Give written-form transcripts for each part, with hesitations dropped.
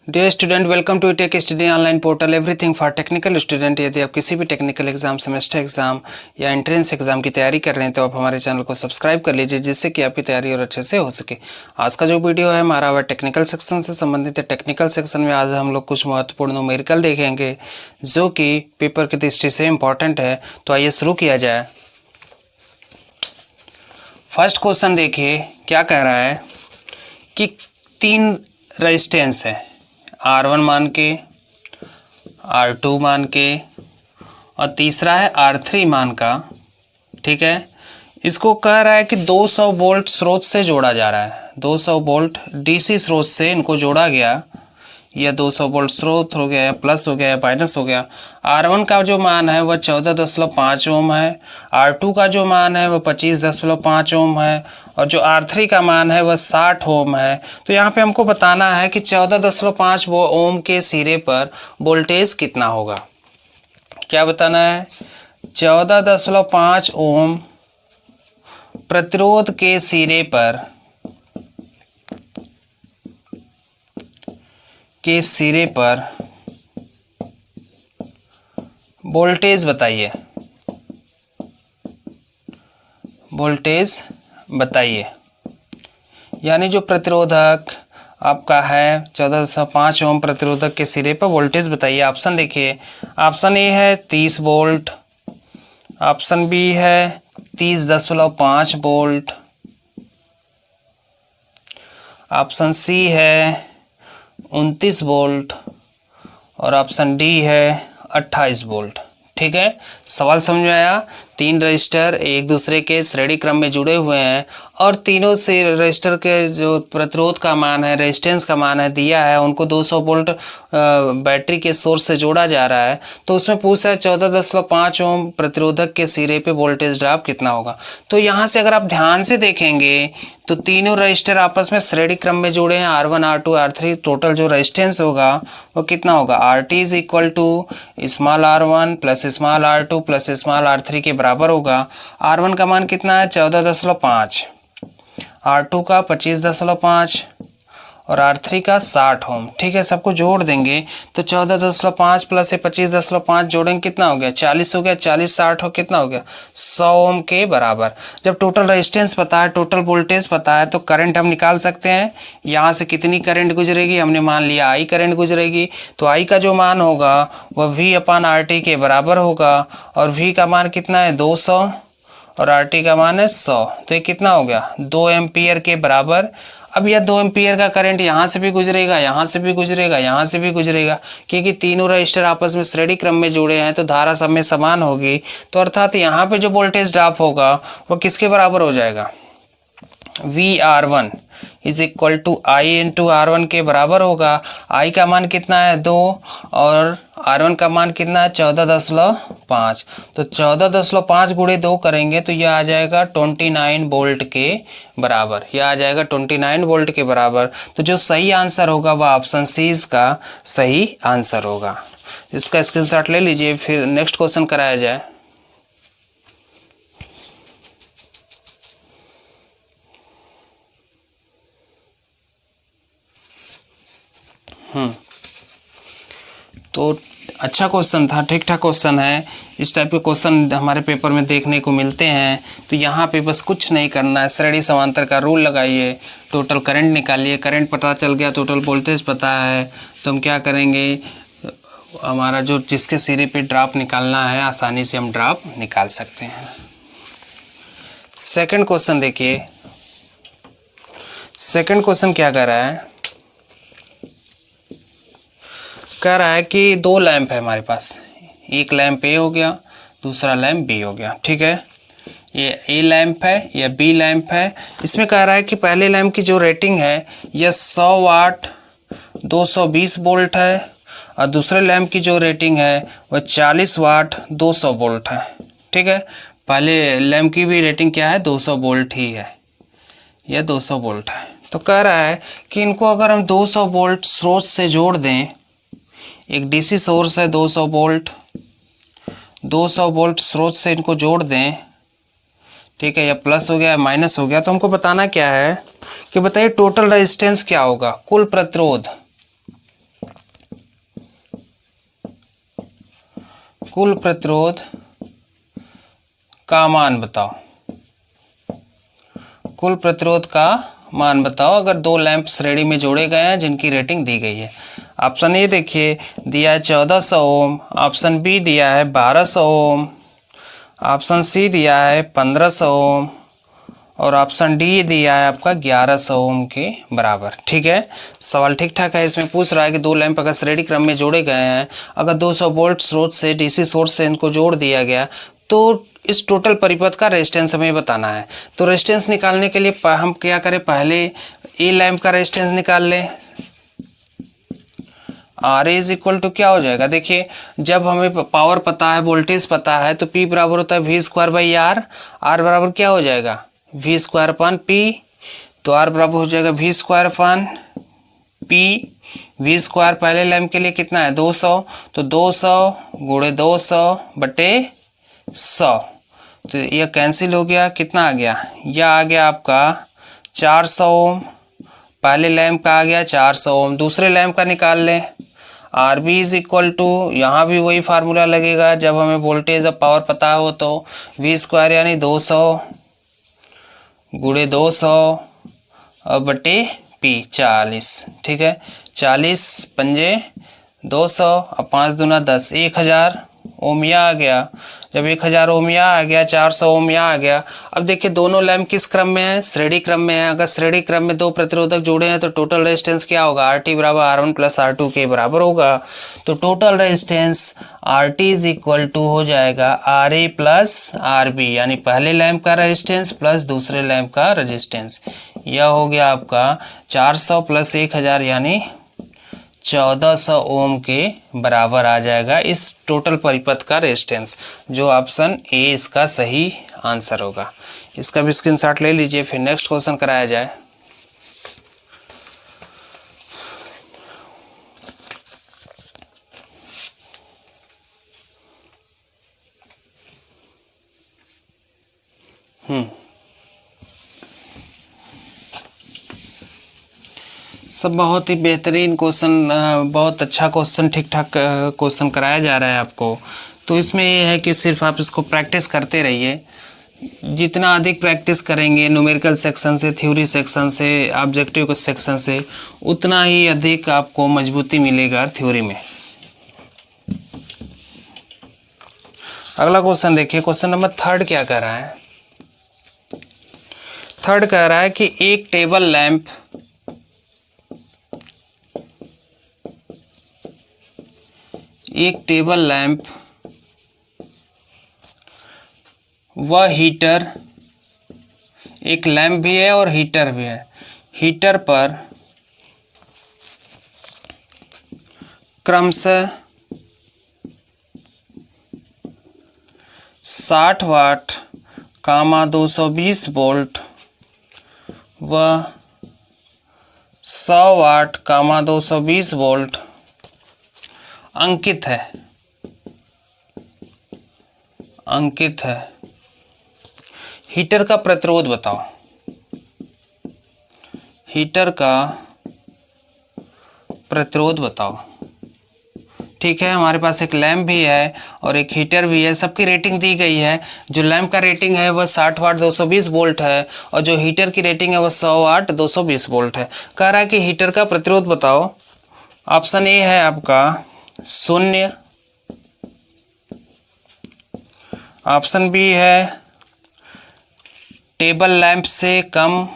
Dear student, welcome to tech study online portal everything for technical student. यदि आप किसी भी टेक्निकल एग्जाम, सेमेस्टर एग्जाम या entrance exam की तैयारी कर रहे हैं तो आप हमारे चैनल को सब्सक्राइब कर लीजिए, जिससे कि आपकी तैयारी और अच्छे से हो सके। आज का जो वीडियो है हमारा वह टेक्निकल सेक्शन से संबंधित है। टेक्निकल सेक्शन में आज हम लोग कुछ महत्वपूर्ण न्यूमेरिकल देखेंगे जो कि पेपर की दृष्टि से इम्पॉर्टेंट है। तो आइए शुरू किया जाए। फर्स्ट क्वेश्चन देखिए क्या कह रहा है कि 3 रेजिस्टेंस है, R1 मान के, R2 मान के और तीसरा है R3 मान का। ठीक है, इसको कह रहा है कि 200 वोल्ट स्रोत से जोड़ा जा रहा है। 200 वोल्ट डीसी स्रोत से इनको जोड़ा गया। यह 200 वोल्ट स्रोत हो गया, या प्लस हो गया या माइनस हो गया। R1 का जो मान है वह 14.5 ओम है, R2 का जो मान है वह 25.5 ओम है और जो R3 का मान है वह 60 ओम है। तो यहाँ पे हमको बताना है कि 14.5 ओम के सिरे पर वोल्टेज कितना होगा। क्या बताना है? 14.5 ओम प्रतिरोध के सिरे पर वोल्टेज बताइए। वोल्टेज बताइए, यानी जो प्रतिरोधक आपका है 14.5 ओम प्रतिरोधक के सिरे पर वोल्टेज बताइए। ऑप्शन देखिए, ऑप्शन ए है 30 वोल्ट, ऑप्शन बी है 30.5 वोल्ट, ऑप्शन सी है 29 वोल्ट और ऑप्शन डी है 28 वोल्ट। ठीक है, सवाल समझ में आया? 3 रजिस्टर एक दूसरे के श्रेणी क्रम में जुड़े हुए हैं और तीनों से रजिस्टर के जो प्रतिरोध का मान है, रेजिस्टेंस का मान है दिया है, उनको 200 वोल्ट बैटरी के सोर्स से जोड़ा जा रहा है। तो उसमें पूछा है 14.5 ओम प्रतिरोधक के सिरे पे वोल्टेज ड्रॉप कितना होगा। तो यहाँ से अगर आप ध्यान से देखेंगे तो तीनों रजिस्टर आपस में श्रेणी क्रम में जुड़े हैं। R1, R2, R3 टोटल जो रेजिस्टेंस होगा वो कितना होगा? RT is equal to small R1 plus small R2 plus small R3 के बराबर होगा। R1 का मान कितना है? 14.5, R2 का 25.5 और R3 का 60 ओम। ठीक है, सबको जोड़ देंगे तो 14.5 प्लस 25.5 जोड़ेंगे कितना हो गया? 40 हो गया। 40 60 हो कितना हो गया? 100 ओम के बराबर। जब टोटल रेजिस्टेंस पता है, टोटल वोल्टेज पता है, तो करंट हम निकाल सकते हैं। यहाँ से कितनी करंट गुजरेगी? हमने मान लिया I करंट गुजरेगी, तो I का जो मान होगा वह V/RT के बराबर होगा और V का मान कितना है? 200 और RT का मान है 100। तो ये कितना हो गया? 2 एम्पियर के बराबर। अब यह 2 एम्पियर का करंट यहाँ से भी गुजरेगा, यहाँ से भी गुजरेगा, यहाँ से भी गुजरेगा, क्योंकि तीनों रजिस्टर आपस में श्रेणी क्रम में जुड़े हैं तो धारा सब में समान होगी। तो अर्थात यहाँ पे जो वोल्टेज ड्रॉप होगा वो किसके बराबर हो जाएगा? VR1 is equal to I into R1 के बराबर होगा। I का मान कितना है? 2 और R1 का मान कितना है? 14.5। तो 14.5 गुणे 2 करेंगे तो यह आ जाएगा 29 वोल्ट के बराबर। यह आ जाएगा 29 वोल्ट के बराबर। तो जो सही आंसर होगा वह ऑप्शन सी इसका सही आंसर होगा। इसका स्क्रीनशॉट ले लीजिए, फिर नेक्स्ट क्वेश्चन कराया जाए। तो अच्छा क्वेश्चन था, ठीक ठाक क्वेश्चन है। इस टाइप के क्वेश्चन हमारे पेपर में देखने को मिलते हैं। तो यहाँ पे बस कुछ नहीं करना है, श्रेणी समांतर का रूल लगाइए, टोटल करंट निकालिए। करंट पता चल गया, टोटल वोल्टेज पता है, तो हम क्या करेंगे? हमारा जो जिसके सिरे पे ड्रॉप निकालना है आसानी से हम ड्रॉप निकाल सकते हैं। सेकंड क्वेश्चन देखिए। सेकंड क्वेश्चन क्या कर रहा है? कह रहा है कि 2 लैंप है हमारे पास, एक लैंप ए हो गया, दूसरा लैंप बी हो गया। ठीक है, ये ए लैंप है, यह बी लैंप है। इसमें कह रहा है कि पहले लैंप की जो रेटिंग है यह 100 वाट 220 वोल्ट है और दूसरे लैंप की जो रेटिंग है वह 40 वाट 200 वोल्ट है। ठीक है, पहले लैंप की भी रेटिंग क्या है? 200 वोल्ट ही है, यह 200 वोल्ट है। तो कह रहा है कि इनको अगर हम 200 वोल्ट स्रोत से जोड़ दें, एक डीसी सोर्स है 200 वोल्ट, 200 वोल्ट स्रोत से इनको जोड़ दें। ठीक है, या प्लस हो गया या माइनस हो गया। तो हमको बताना क्या है कि बताइए टोटल रेजिस्टेंस क्या होगा? कुल प्रतिरोध कुल प्रतिरोध का मान बताओ। कुल प्रतिरोध का मान बताओ अगर दो लैंप श्रेणी में जोड़े गए हैं जिनकी रेटिंग दी गई है। ऑप्शन ए देखिए दिया है 1400 ओम, ऑप्शन बी दिया है 1200 ओम, ऑप्शन सी दिया है 1500 ओम और ऑप्शन डी दिया है आपका 1100 ओम के बराबर। ठीक है, सवाल ठीक ठाक है। इसमें पूछ रहा है कि दो लैंप अगर श्रेणी क्रम में जोड़े गए हैं, अगर 200 वोल्ट स्रोत से डीसी सोर्स से इनको जोड़ दिया गया तो इस टोटल परिपथ का रेजिस्टेंस हमें बताना है। तो रेजिस्टेंस निकालने के लिए हम क्या करें, पहले ए लैंप का रेजिस्टेंस निकाल लें। आर इज इक्वल टू क्या हो जाएगा, देखिए जब हमें पावर पता है, वोल्टेज पता है, तो पी बराबर होता है V square by R. R बराबर क्या हो जाएगा, वी स्क्वायर अपान पी। तो आर बराबर हो जाएगा V square upon P. V square पहले लैंप के लिए कितना है 200, तो 200 गुणे 200 बटे 100, तो यह कैंसिल हो गया। कितना आ गया, यह आ गया आपका 400 ओम। पहले लैंप का आ गया 400 ओम, दूसरे लैंप का निकाल लें। R B is equal to, यहाँ भी वही फार्मूला लगेगा जब हमें वोल्टेज और पावर पता हो, तो वी स्क्वायर यानी 200 गुणे 200 और बटे पी 40। ठीक है, 40 पंजे 200 और 5 दूना 10, 1000 ओम यह आ गया। जब 1000 ओम यह आ गया, 400 ओम यह आ गया। अब देखिए दोनों लैंप किस क्रम में है, श्रेणी क्रम में है। अगर श्रेणी क्रम में दो प्रतिरोधक जोड़े हैं तो टोटल रेजिस्टेंस क्या होगा, आर टी बराबर R1 प्लस R2 के बराबर होगा। तो total resistance R T is equal to हो जाएगा R A plus R B, यानी पहले लैंप का रेजिस्टेंस प्लस दूसरे लैंप का रेजिस्टेंस। यह हो गया आपका 400 प्लस 1000 यानी 1400 ओम के बराबर आ जाएगा इस टोटल परिपथ का रेजिस्टेंस, जो ऑप्शन ए इसका सही आंसर होगा। इसका भी स्क्रीनशॉट ले लीजिए, फिर नेक्स्ट क्वेश्चन कराया जाए। सब बहुत ही बेहतरीन क्वेश्चन, बहुत अच्छा क्वेश्चन, ठीक ठाक क्वेश्चन कराया जा रहा है आपको। तो इसमें ये है कि सिर्फ आप इसको प्रैक्टिस करते रहिए। जितना अधिक प्रैक्टिस करेंगे न्यूमेरिकल सेक्शन से, थ्योरी सेक्शन से, ऑब्जेक्टिव सेक्शन से, उतना ही अधिक आपको मजबूती मिलेगा थ्योरी में। अगला क्वेश्चन देखिए, क्वेश्चन नंबर 3 क्या कह रहा है। 3 कह रहा है कि एक टेबल लैंप व हीटर, एक लैंप भी है और हीटर भी है, हीटर पर क्रमशः 60 वाट, 220 वोल्ट व 100 वाट, 220 वोल्ट अंकित है। हीटर का प्रतिरोध बताओ। हीटर का प्रतिरोध बताओ। ठीक है, हमारे पास एक लैंप भी है और एक हीटर भी है, सबकी रेटिंग दी गई है। जो लैंप का रेटिंग है वह 60 वाट 220 वोल्ट है और जो हीटर की रेटिंग है वह 100 वाट 220 वोल्ट है। कह रहा है कि हीटर का प्रतिरोध बताओ। ऑप्शन ए है आपका 0, ऑप्शन बी है टेबल लैंप से कम,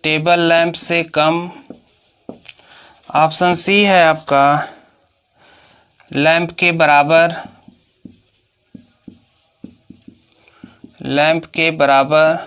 टेबल लैंप से कम, ऑप्शन सी है आपका लैंप के बराबर, लैंप के बराबर,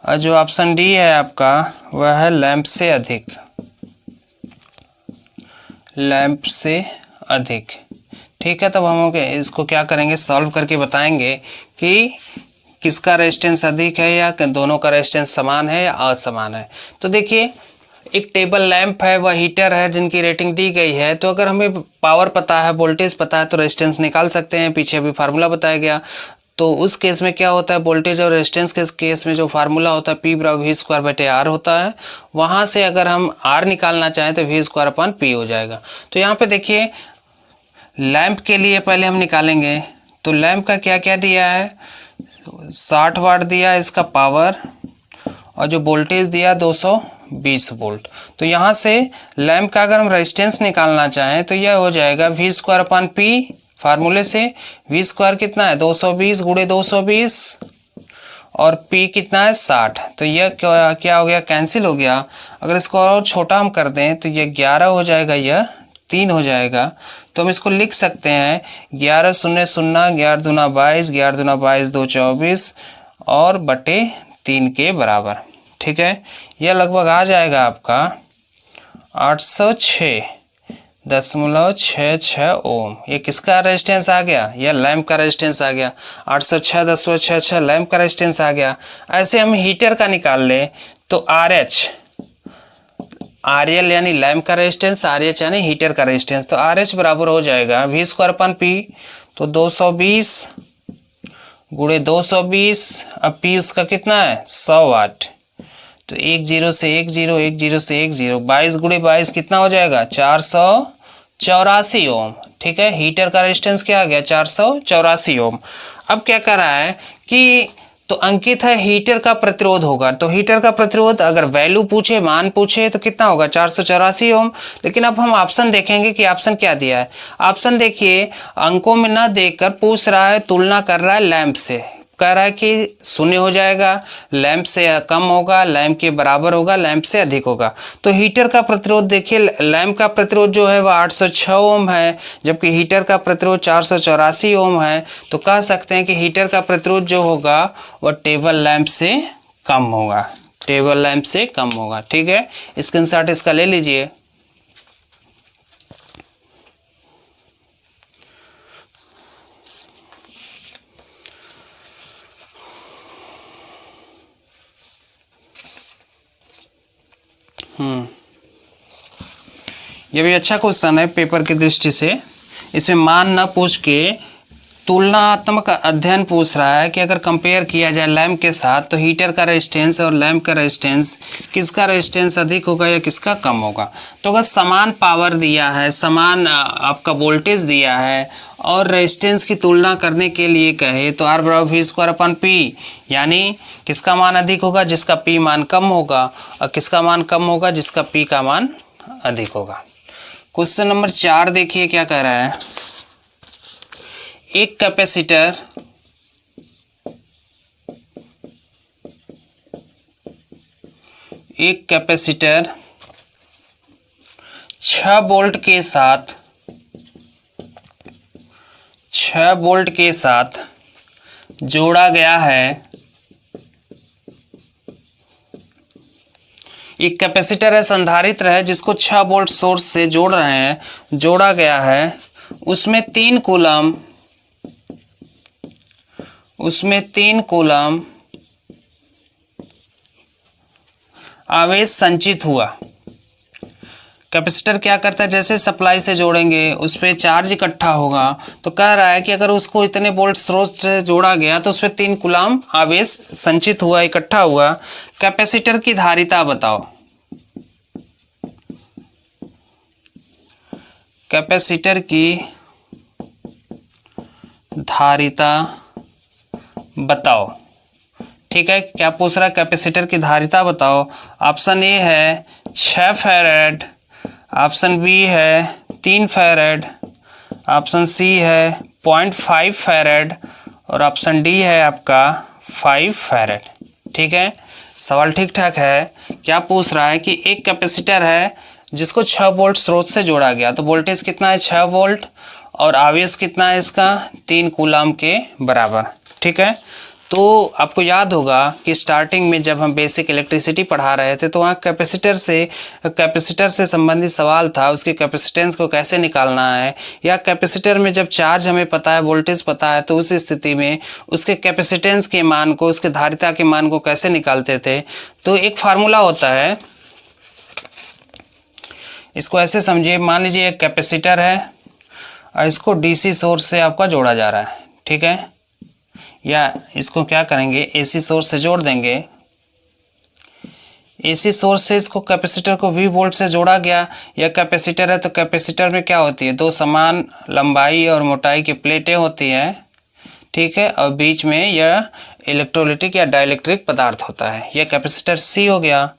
और जो ऑप्शन डी है आपका वह है लैंप से अधिक, लैंप से अधिक। ठीक है, तब हम इसको क्या करेंगे, सॉल्व करके बताएंगे कि किसका रेजिस्टेंस अधिक है या दोनों का रेजिस्टेंस समान है या असमान है। तो देखिए एक टेबल लैंप है, वह हीटर है जिनकी रेटिंग दी गई है। तो अगर हमें पावर पता है, वोल्टेज पता है, तो रेजिस्टेंस निकाल सकते हैं। पीछे अभी फार्मूला बताया गया। तो उस केस में क्या होता है, वोल्टेज और रेजिस्टेंस के केस में जो फार्मूला होता है P बराबर V²/R होता है। वहाँ से अगर हम R निकालना चाहें तो V²/P हो जाएगा। तो यहाँ पे देखिए लैंप के लिए पहले हम निकालेंगे, तो लैंप का क्या क्या दिया है, 60 वाट दिया इसका पावर, और जो वोल्टेज दिया 220 वोल्ट। तो यहाँ से लैंप का अगर हम रेजिस्टेंस निकालना चाहें तो यह हो जाएगा V²/P, फार्मूले से V² कितना है 220 × 220 और P कितना है 60। तो यह क्या हो गया, कैंसिल हो गया। अगर इसको और छोटा हम कर दें तो यह 11 हो जाएगा, यह 3 हो जाएगा। तो हम इसको लिख सकते हैं 11 0 0 11 दूना 22, 11 दूना 22 2 24 और बटे 3 के बराबर। ठीक है, यह लगभग आ जाएगा आपका 806.66 ओम। ये किसका रेजिस्टेंस आ गया, यह लैंप का रेजिस्टेंस आ गया। 806.66 लैंप का रेजिस्टेंस आ गया। ऐसे हम हीटर का निकाल लें तो RH, RL यानी लैंप का रेजिस्टेंस, RH यानी हीटर का रेजिस्टेंस। तो RH बराबर हो जाएगा V²/P, तो 220 × 220, अब P उसका कितना है 100 वाट। तो 10 से 10 10 से 10 22 × 22 कितना हो जाएगा 484 ओम। ठीक है, हीटर का रेजिस्टेंस क्या आ गया 484 ओम। अब क्या कर रहा है कि तो अंकित है हीटर का प्रतिरोध होगा, तो हीटर का प्रतिरोध अगर वैल्यू पूछे, मान पूछे तो कितना होगा 484 ओम। लेकिन अब हम ऑप्शन देखेंगे कि ऑप्शन क्या दिया है। ऑप्शन देखिए, अंकों में न देखकर पूछ रहा है, तुलना कर रहा है लैंप से, कह रहा है कि 0 हो जाएगा, लैंप से कम होगा, लैंप के बराबर होगा, लैंप से अधिक होगा। तो हीटर का प्रतिरोध देखिए, लैंप का प्रतिरोध जो है वह 806 ओम है, जबकि हीटर का प्रतिरोध 484 ओम है। तो कह सकते हैं कि हीटर का प्रतिरोध जो होगा वह टेबल लैंप से कम होगा, टेबल लैंप से कम होगा। ठीक है, स्क्रीनशॉट इसका ले लीजिए। ये भी अच्छा क्वेश्चन है पेपर की दृष्टि से। इसमें मान न पूछ के तुलनात्मक अध्ययन पूछ रहा है कि अगर कंपेयर किया जाए लैंप के साथ तो हीटर का रेजिस्टेंस और लैंप का रेजिस्टेंस, किसका रेजिस्टेंस अधिक होगा या किसका कम होगा। तो अगर समान पावर दिया है, समान आपका वोल्टेज दिया है और रेजिस्टेंस की तुलना करने के लिए कहे तो R बराबर V²/P, यानी किसका मान अधिक होगा, जिसका P मान कम होगा, और किसका मान कम होगा, जिसका P का मान अधिक होगा। क्वेश्चन नंबर 4 देखिए क्या कह रहा है। एक कैपेसिटर एक कैपेसिटर 6 वोल्ट के साथ 6 वोल्ट के साथ जोड़ा गया है। एक कैपेसिटर है, संधारित्र है, जिसको 6 वोल्ट सोर्स से जोड़ रहे हैं, जोड़ा गया है। उसमें 3 कूलम आवेश संचित हुआ। कैपेसिटर क्या करता है, जैसे सप्लाई से जोड़ेंगे उस पर चार्ज इकट्ठा होगा। तो कह रहा है कि अगर उसको इतने वोल्ट स्रोत से जोड़ा गया तो उस पर 3 कूलम आवेश संचित हुआ, इकट्ठा हुआ। कैपेसिटर की धारिता बताओ। कैपेसिटर की धारिता बताओ। ठीक है, क्या पूछ रहा है, कैपेसिटर की धारिता बताओ। ऑप्शन ए है 6 फैराड, ऑप्शन बी है 3 फैराड, ऑप्शन सी है 0.5 फैराड और ऑप्शन डी है आपका 5 फैराड। ठीक है, सवाल ठीक ठाक है। क्या पूछ रहा है कि एक कैपेसिटर है जिसको 6 वोल्ट स्रोत से जोड़ा गया, तो वोल्टेज कितना है 6 वोल्ट और आवेश कितना है इसका 3 कूलम के बराबर। ठीक है, तो आपको याद होगा कि स्टार्टिंग में जब हम बेसिक इलेक्ट्रिसिटी पढ़ा रहे थे तो वहाँ कैपेसिटर से संबंधित सवाल था, उसके कैपेसिटेंस को कैसे निकालना है, या कैपेसिटर में जब चार्ज हमें पता है, वोल्टेज पता है, तो उस स्थिति में उसके कैपेसिटेंस के मान को, उसके धारिता के मान को कैसे निकालते थे। तो एक फार्मूला होता है, इसको ऐसे समझिए, मान लीजिए एक कैपेसिटर है और इसको डीसी सोर्स से आपका जोड़ा जा रहा है। ठीक है, या इसको क्या करेंगे, एसी सोर्स से जोड़ देंगे। एसी सोर्स से इसको कैपेसिटर को V वोल्ट से जोड़ा गया। यह कैपेसिटर है तो कैपेसिटर में क्या होती है, दो समान लंबाई और मोटाई की प्लेटें होती हैं, ठीक है, और बीच में यह इलेक्ट्रोलिटिक या डाइलेक्ट्रिक पदार्थ होता है। यह कैपेसिटर C हो गया।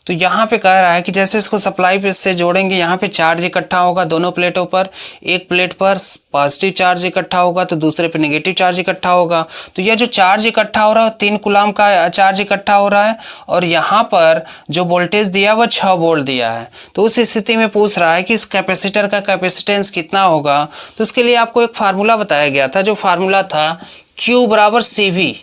तो यहाँ पे कह रहा है कि जैसे इसको सप्लाई पे से जोड़ेंगे, यहाँ पे चार्ज इकट्ठा होगा दोनों प्लेटों पर। एक प्लेट पर पॉजिटिव चार्ज इकट्ठा होगा तो दूसरे पे नेगेटिव चार्ज इकट्ठा होगा। तो यह जो चार्ज इकट्ठा हो रहा है 3 कूलम का चार्ज इकट्ठा हो रहा है, और यहाँ पर जो वोल्टेज दिया है वह 6 वोल्ट दिया है। तो उस स्थिति में पूछ रहा है कि इस कैपेसिटर का कैपेसिटेंस कितना होगा। तो उसके लिए आपको एक फार्मूला बताया गया था, जो फार्मूला था Q बराबर CV।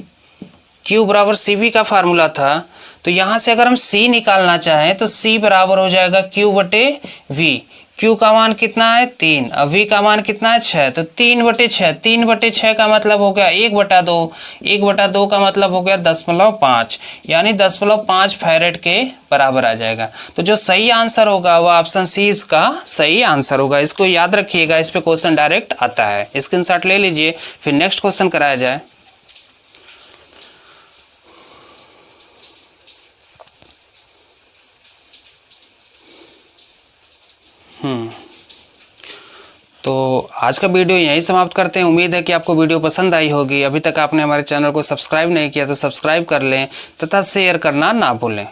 Q बराबर CV का फार्मूला था। तो यहाँ से अगर हम C निकालना चाहें तो C बराबर हो जाएगा Q बटे V। Q का मान कितना है 3, और V का मान कितना है 6। तो 3 बटे 6, 3 बटे 6 का मतलब हो गया 1/2, 1/2 का मतलब हो गया 10.5, यानी 10.5 फैरेड के बराबर आ जाएगा। तो जो सही आंसर होगा वह ऑप्शन C इसका सही आंसर होगा। इसको याद रखिएगा, इस पे क्वेश्चन डायरेक्ट आता है। स्क्रीनशॉट ले लीजिए, फिर नेक्स्ट क्वेश्चन कराया जाए। तो आज का वीडियो यहीं समाप्त करते हैं। उम्मीद है कि आपको वीडियो पसंद आई होगी। अभी तक आपने हमारे चैनल को सब्सक्राइब नहीं किया तो सब्सक्राइब कर लें तथा शेयर करना ना भूलें।